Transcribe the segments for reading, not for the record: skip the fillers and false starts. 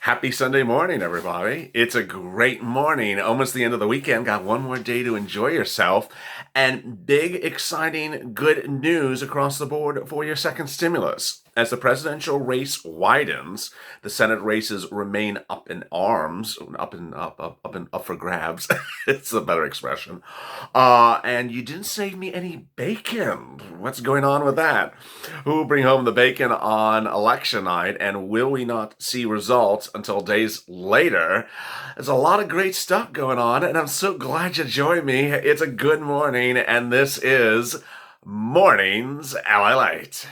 Happy Sunday morning, everybody. It's a great morning, almost the end of the weekend. Got one more day to enjoy yourself. And big, exciting, good news across the board for your second stimulus. As the presidential race widens, the Senate races remain up in arms, up for grabs. It's a better expression. And you didn't save me any bacon. What's going on with that? Who will bring home the bacon on election night, and will we not see results until days later? There's a lot of great stuff going on, and I'm so glad you joined me. It's a good morning, and this is Mornings LALATE.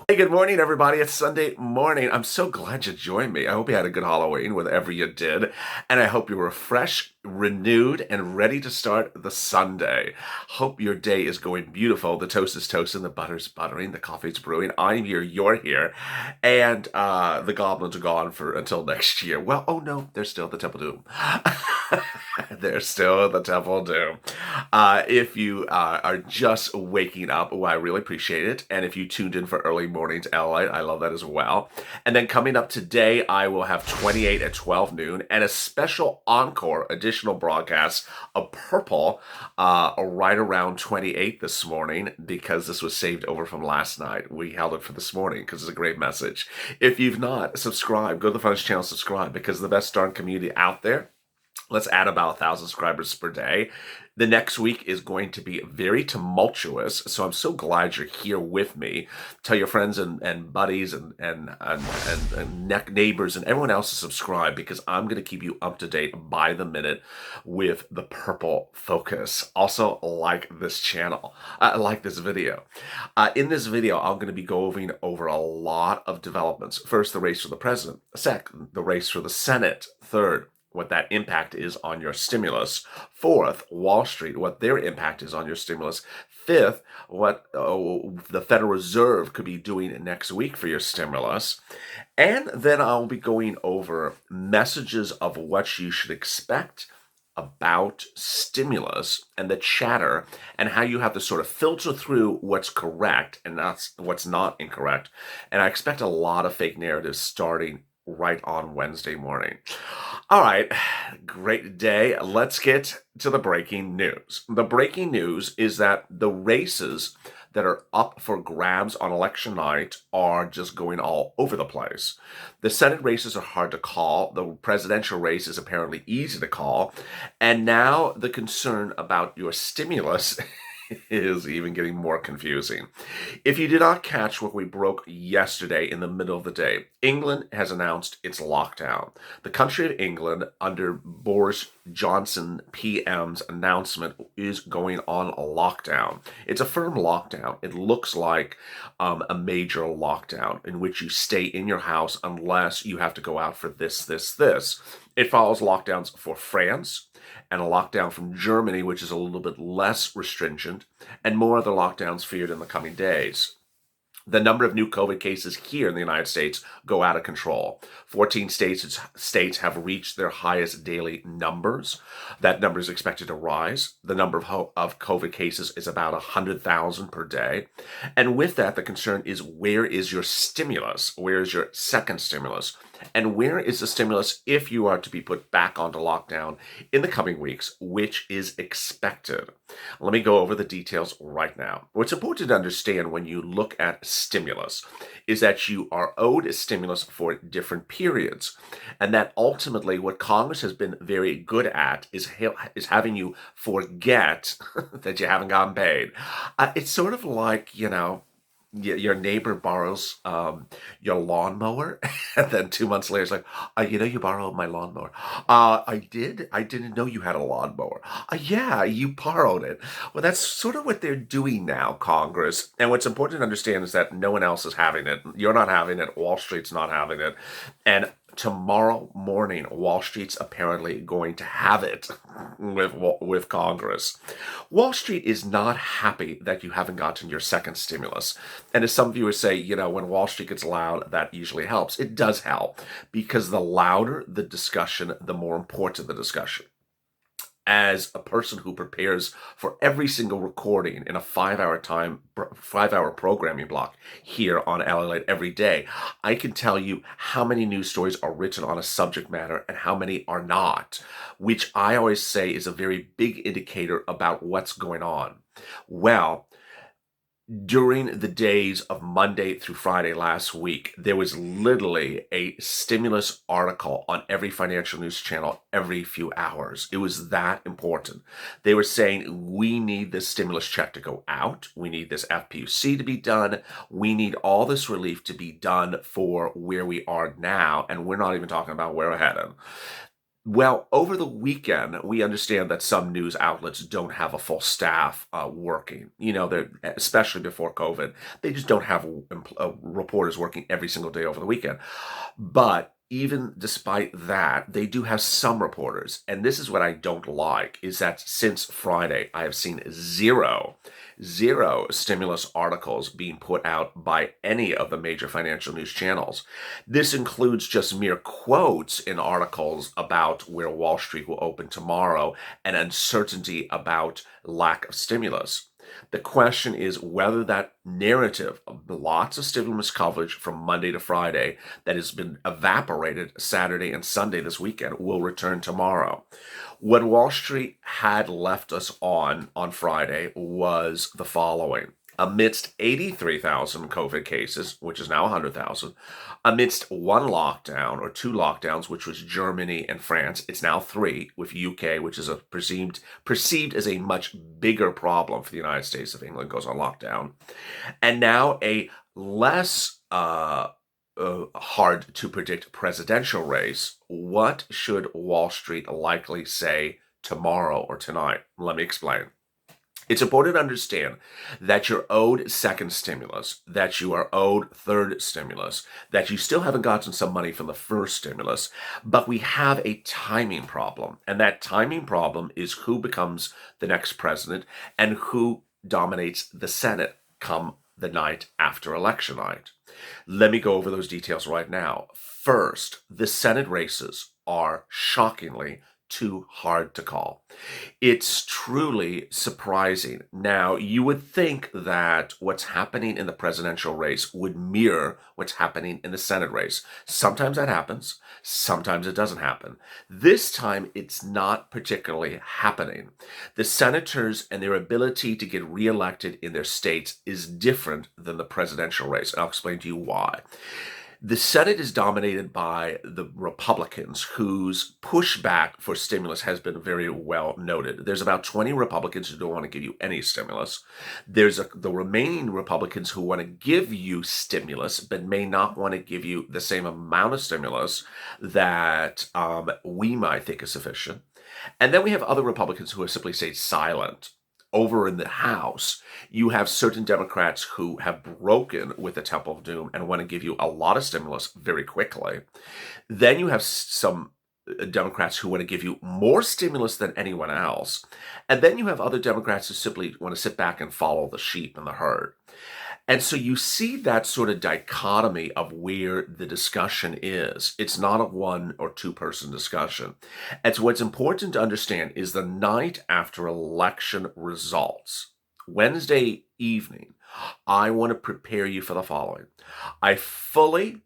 Hey, good morning, everybody. It's Sunday morning. I'm so glad you joined me. I hope you had a good Halloween, whatever you did. And I hope you were fresh, renewed, and ready to start the Sunday. Hope your day is going beautiful. The toast is toasting, the butter's buttering, the coffee's brewing. I'm here, you're here. And the goblins are gone until next year. Well, oh no, they're still the Temple Doom. They're still the Temple Doom. If you are just waking up, well, I really appreciate it. And if you tuned in for early mornings LA, I love that as well. And then coming up today, I will have 28 at 12 noon and a special encore additional broadcast of Purple right around 28 this morning, because this was saved over from last night. We held it for this morning because it's a great message. If you've not subscribed, go to the Fun's channel, subscribe, because the best darn community out there. Let's add about 1,000 subscribers per day. The next week is going to be very tumultuous, so I'm so glad you're here with me. Tell your friends and buddies and neighbors and everyone else to subscribe, because I'm going to keep you up to date by the minute with the Purple focus. Also, like this channel, like this video. In this video, I'm going to be going over a lot of developments. First, the race for the president. Second, the race for the Senate. Third, what that impact is on your stimulus. Fourth, Wall Street, what their impact is on your stimulus. Fifth, what the Federal Reserve could be doing next week for your stimulus. And then I'll be going over messages of what you should expect about stimulus and the chatter, and how you have to sort of filter through what's correct and what's not incorrect. And I expect a lot of fake narratives starting right on Wednesday morning. All right, great day. Let's get to the breaking news. The breaking news is that the races that are up for grabs on election night are just going all over the place. The Senate races are hard to call. The presidential race is apparently easy to call. And now the concern about your stimulus is even getting more confusing. If you did not catch what we broke yesterday in the middle of the day, England has announced its lockdown. The country of England, under Boris Johnson PM's announcement, is going on a lockdown. It's a firm lockdown. It looks like a major lockdown in which you stay in your house unless you have to go out for this. It follows lockdowns for France, and a lockdown from Germany, which is a little bit less restringent, and more other lockdowns feared in the coming days. The number of new COVID cases here in the United States go out of control. 14 states have reached their highest daily numbers. That number is expected to rise. The number of COVID cases is about 100,000 per day. And with that, the concern is, where is your stimulus? Where is your second stimulus? And where is the stimulus if you are to be put back onto lockdown in the coming weeks, which is expected? Let me go over the details right now. What's important to understand when you look at stimulus is that you are owed a stimulus for different periods, and that ultimately what Congress has been very good at is having you forget that you haven't gotten paid. It's sort of like, your neighbor borrows your lawnmower, and then 2 months later it's like, you borrowed my lawnmower. I did? I didn't know you had a lawnmower. Yeah, you borrowed it. Well, that's sort of what they're doing now, Congress. And what's important to understand is that no one else is having it. You're not having it. Wall Street's not having it. And Tomorrow morning, Wall Street's apparently going to have it with Congress. Wall Street is not happy that you haven't gotten your second stimulus. And as some viewers say, when Wall Street gets loud, that usually helps. It does help because the louder the discussion, the more important the discussion. As a person who prepares for every single recording in a 5-hour programming block here on LALATE every day, I can tell you how many news stories are written on a subject matter and how many are not, which I always say is a very big indicator about what's going on. Well, during the days of Monday through Friday last week, there was literally a stimulus article on every financial news channel every few hours. It was that important. They were saying, we need this stimulus check to go out. We need this FPUC to be done. We need all this relief to be done for where we are now. And we're not even talking about where we're headed. Well, over the weekend, we understand that some news outlets don't have a full staff working. Especially before COVID, they just don't have reporters working every single day over the weekend. But even despite that, they do have some reporters. And this is what I don't like, is that since Friday, I have seen zero stimulus articles being put out by any of the major financial news channels. This includes just mere quotes in articles about where Wall Street will open tomorrow and uncertainty about lack of stimulus. The question is whether that narrative of lots of stimulus coverage from Monday to Friday that has been evaporated Saturday and Sunday this weekend will return tomorrow. What Wall Street had left us on Friday was the following. Amidst 83,000 COVID cases, which is now 100,000, amidst one lockdown or two lockdowns, which was Germany and France, it's now 3 with UK, which is perceived as a much bigger problem for the United States if England goes on lockdown, and now a less hard to predict presidential race. What should Wall Street likely say tomorrow or tonight? Let me explain. It's important to understand that you're owed second stimulus, that you are owed third stimulus, that you still haven't gotten some money from the first stimulus, but we have a timing problem. And that timing problem is who becomes the next president and who dominates the Senate come the night after election night. Let me go over those details right now. First, the Senate races are shockingly too hard to call. It's truly surprising. Now, you would think that what's happening in the presidential race would mirror what's happening in the Senate race. Sometimes that happens, sometimes it doesn't happen. This time, it's not particularly happening. The senators and their ability to get reelected in their states is different than the presidential race. And I'll explain to you why. The Senate is dominated by the Republicans, whose pushback for stimulus has been very well noted. There's about 20 Republicans who don't want to give you any stimulus. There's the remaining Republicans who want to give you stimulus, but may not want to give you the same amount of stimulus that we might think is sufficient. And then we have other Republicans who have simply stayed silent. Over in the House, you have certain Democrats who have broken with the Temple of Doom and want to give you a lot of stimulus very quickly. Then you have some Democrats who want to give you more stimulus than anyone else. And then you have other Democrats who simply want to sit back and follow the sheep and the herd. And so you see that sort of dichotomy of where the discussion is. It's not a one or two person discussion. And so what's important to understand is the night after election results, Wednesday evening, I want to prepare you for the following. I fully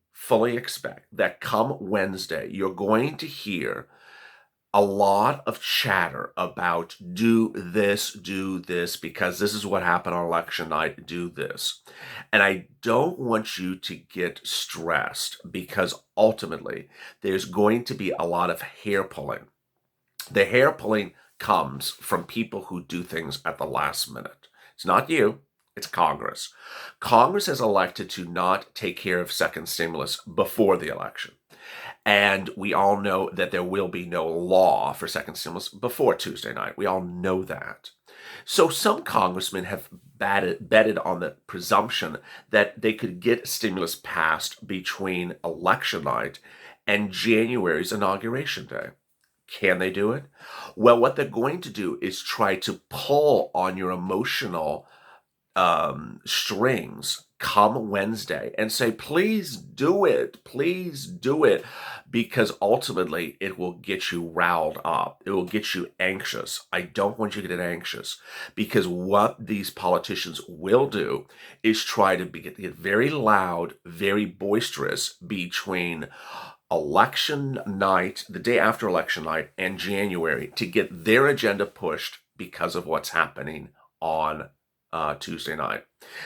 expect that come Wednesday, you're going to hear a lot of chatter about do this, because this is what happened on election night, do this. And I don't want you to get stressed because ultimately there's going to be a lot of hair pulling. The hair pulling comes from people who do things at the last minute. It's not you. It's Congress. Congress has elected to not take care of second stimulus before the election. And we all know that there will be no law for second stimulus before Tuesday night. We all know that. So some congressmen have betted on the presumption that they could get stimulus passed between election night and January's inauguration day. Can they do it? Well, what they're going to do is try to pull on your emotional strings come Wednesday and say, please do it, because ultimately it will get you riled up. It will get you anxious. I don't want you to get anxious, because what these politicians will do is try to get very loud, very boisterous between election night, the day after election night, and January to get their agenda pushed because of what's happening on Tuesday night.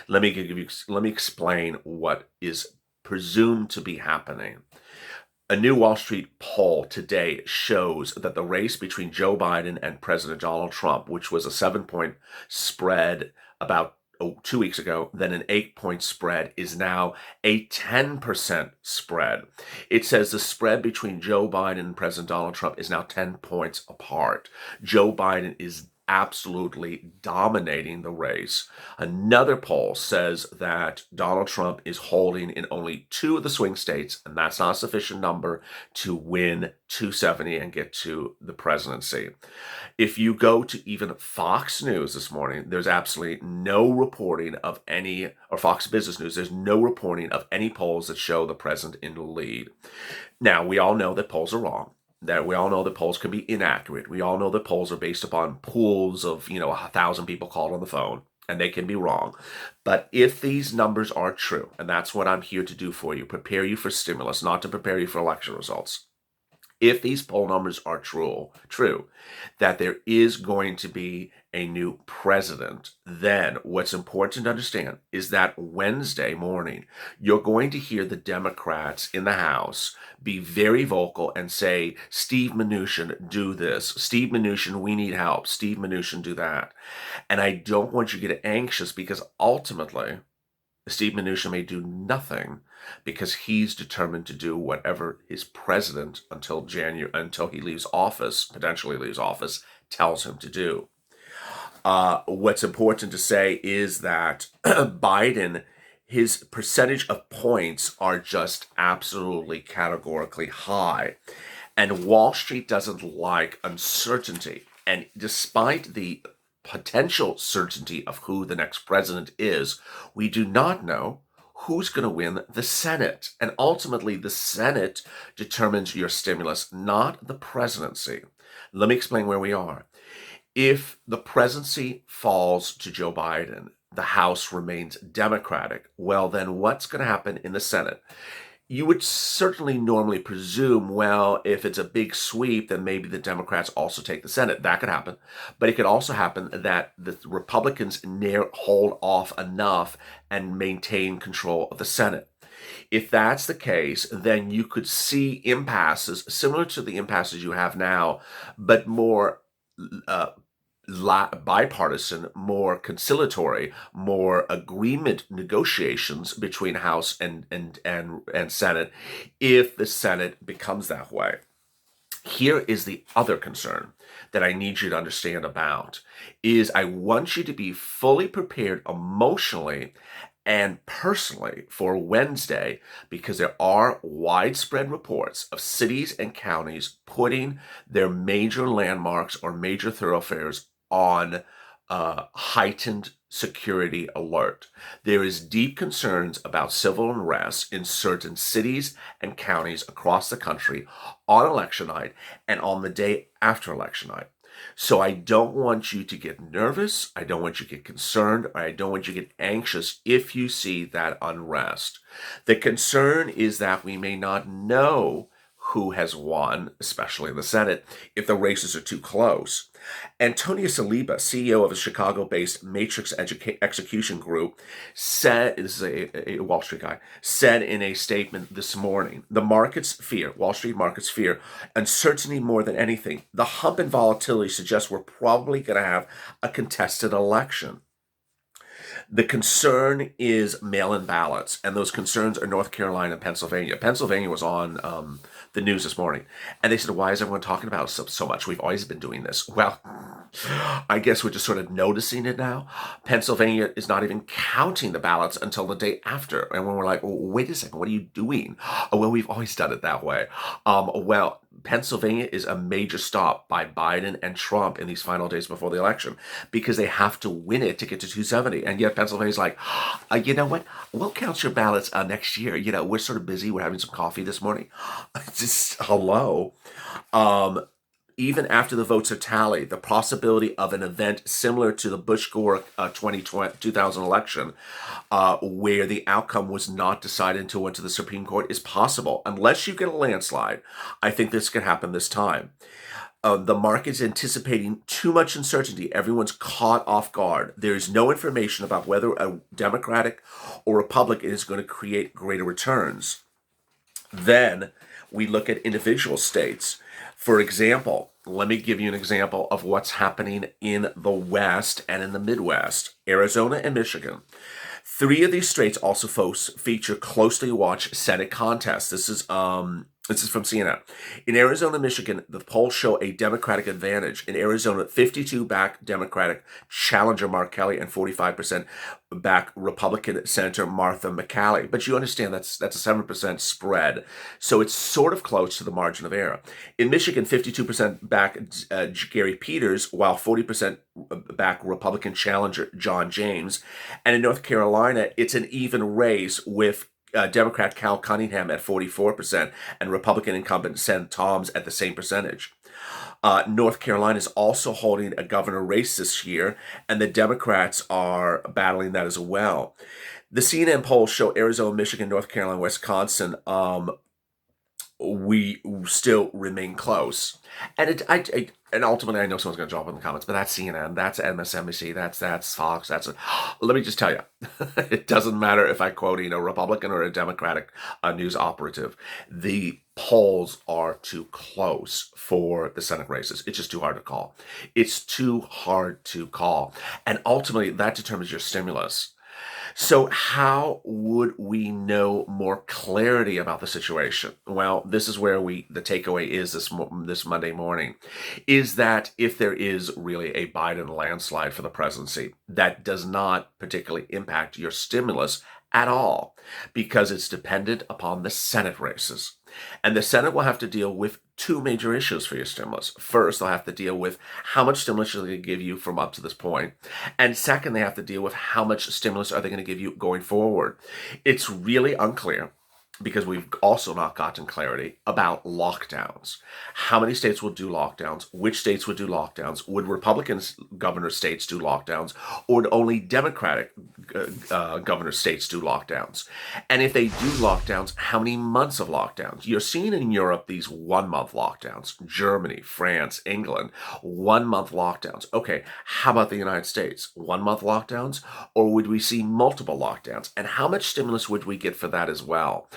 Let me explain what is presumed to be happening. A new Wall Street poll today shows that the race between Joe Biden and President Donald Trump, which was a 7-point spread about 2 weeks ago, then an 8-point spread, is now a 10% spread. It says the spread between Joe Biden and President Donald Trump is now 10 points apart. Joe Biden is absolutely dominating the race. Another poll says that Donald Trump is holding in only 2 of the swing states, and that's not a sufficient number to win 270 and get to the presidency. If you go to even Fox News this morning, there's absolutely no reporting of any, or Fox Business News, there's no reporting of any polls that show the president in the lead. Now, we all know that polls are wrong. That we all know that polls can be inaccurate. We all know that polls are based upon pools of, 1,000 people called on the phone, and they can be wrong. But if these numbers are true, and that's what I'm here to do for you, prepare you for stimulus, not to prepare you for election results. If these poll numbers are true, that there is going to be a new president, then what's important to understand is that Wednesday morning, you're going to hear the Democrats in the House be very vocal and say, Steve Mnuchin, do this. Steve Mnuchin, we need help. Steve Mnuchin, do that. And I don't want you to get anxious, because ultimately, Steve Mnuchin may do nothing, because he's determined to do whatever his president until he leaves office, potentially leaves office, tells him to do. What's important to say is that Biden, his percentage of points are just absolutely categorically high. And Wall Street doesn't like uncertainty. And despite the potential certainty of who the next president is, we do not know who's going to win the Senate. And ultimately, the Senate determines your stimulus, not the presidency. Let me explain where we are. If the presidency falls to Joe Biden, the House remains Democratic, well, then what's going to happen in the Senate? You would certainly normally presume, well, if it's a big sweep, then maybe the Democrats also take the Senate. That could happen. But it could also happen that the Republicans hold off enough and maintain control of the Senate. If that's the case, then you could see impasses similar to the impasses you have now, but more bipartisan, more conciliatory, more agreement negotiations between House and Senate, if the Senate becomes that way. Here is the other concern that I need you to understand about, is I want you to be fully prepared emotionally and personally for Wednesday, because there are widespread reports of cities and counties putting their major landmarks or major thoroughfares on heightened security alert. There is deep concerns about civil unrest in certain cities and counties across the country on election night and on the day after election night. So I don't want you to get nervous. I don't want you to get concerned. Or I don't want you to get anxious if you see that unrest. The concern is that we may not know who has won, especially in the Senate, if the races are too close. Antonio Saliba, CEO of a Chicago-based Matrix Execution Group, said, this is a Wall Street guy, said in a statement this morning, Wall Street markets fear uncertainty more than anything. The hump in volatility suggests we're probably going to have a contested election. The concern is mail-in ballots, and those concerns are North Carolina and Pennsylvania. Pennsylvania was on the news this morning, and they said, why is everyone talking about it so much? We've always been doing this. Well, I guess we're just sort of noticing it now. Pennsylvania is not even counting the ballots until the day after. And when we're like, well, wait a second, what are you doing? Oh, well, we've always done it that way. Well, Pennsylvania is a major stop by Biden and Trump in these final days before the election because they have to win it to get to 270. And yet Pennsylvania's like, you know what? We'll count your ballots next year. You know, we're sort of busy. We're having some coffee this morning. Just hello. Even after the votes are tallied, the possibility of an event similar to the Bush-Gore 2000 election, where the outcome was not decided until it went to the Supreme Court, is possible. Unless you get a landslide, I think this could happen this time. The market's anticipating too much uncertainty. Everyone's caught off guard. There's no information about whether a Democratic or Republican is going to create greater returns. Then we look at individual states. For example, let me give you an example of what's happening in the West and in the Midwest, Arizona and Michigan. 3 of these states also feature closely watched Senate contests. This is from CNN. In Arizona, Michigan, the polls show a Democratic advantage. In Arizona, 52 back Democratic challenger Mark Kelly and 45% back Republican Senator Martha McCalley. But you understand that's a 7% spread. So it's sort of close to the margin of error. In Michigan, 52% back Gary Peters, while 40% back Republican challenger John James. And in North Carolina, it's an even race with Democrat Cal Cunningham at 44% and Republican incumbent Sen Toms at the same percentage. North Carolina is also holding a governor race this year, and the Democrats are battling that as well. The CNN polls show Arizona, Michigan, North Carolina, Wisconsin, we still remain close. And and ultimately, I know someone's going to drop in the comments, but that's CNN, that's MSNBC, that's Fox, let me just tell you, it doesn't matter if I quote a Republican or a Democratic news operative. The polls are too close for the Senate races. It's just too hard to call. It's too hard to call. And ultimately, that determines your stimulus. So how would we know more clarity about the situation? Well, this is where the takeaway is this Monday morning, is that if there is really a Biden landslide for the presidency, that does not particularly impact your stimulus at all, because it's dependent upon the Senate races. And the Senate will have to deal with 2 major issues for your stimulus. First, they'll have to deal with how much stimulus are they going to give you from up to this point. And second, they have to deal with how much stimulus are they going to give you going forward. It's really unclear, because we've also not gotten clarity about lockdowns. How many states will do lockdowns? Which states would do lockdowns? Would Republican governor states do lockdowns? Or would only Democratic governor states do lockdowns? And if they do lockdowns, how many months of lockdowns? You're seeing in Europe these 1-month lockdowns. Germany, France, England, 1-month lockdowns. Okay, how about the United States? 1-month lockdowns? Or would we see multiple lockdowns? And how much stimulus would we get for that as well?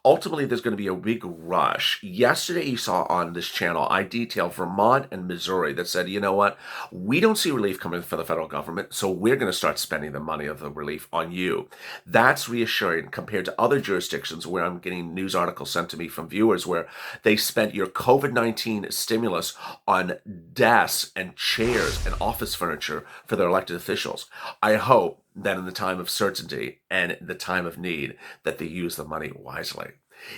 Ultimately, there's going to be a big rush. Yesterday, you saw on this channel, I detailed Vermont and Missouri that said, you know what, we don't see relief coming from the federal government, so we're going to start spending the money of the relief on you. That's reassuring compared to other jurisdictions where I'm getting news articles sent to me from viewers where they spent your COVID-19 stimulus on desks and chairs and office furniture for their elected officials. I hope that in the time of certainty and the time of need that they use the money wisely.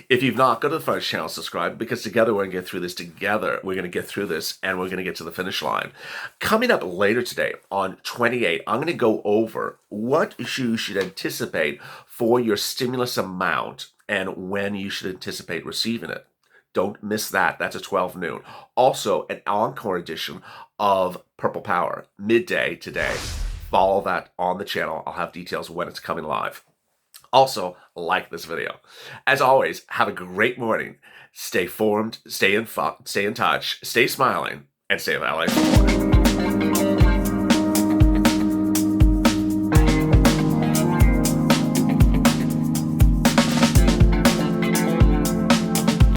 If you've not, go to the first channel, subscribe, because together we're going to get through this together. We're going to get through this, and we're going to get to the finish line. Coming up later today on 28, I'm going to go over what you should anticipate for your stimulus amount and when you should anticipate receiving it. Don't miss that. That's at 12 noon. Also, an encore edition of Purple Power, midday today. Follow that on the channel. I'll have details when it's coming live. Also, like this video. As always, have a great morning. Stay formed, stay in touch, stay smiling, and stay LA.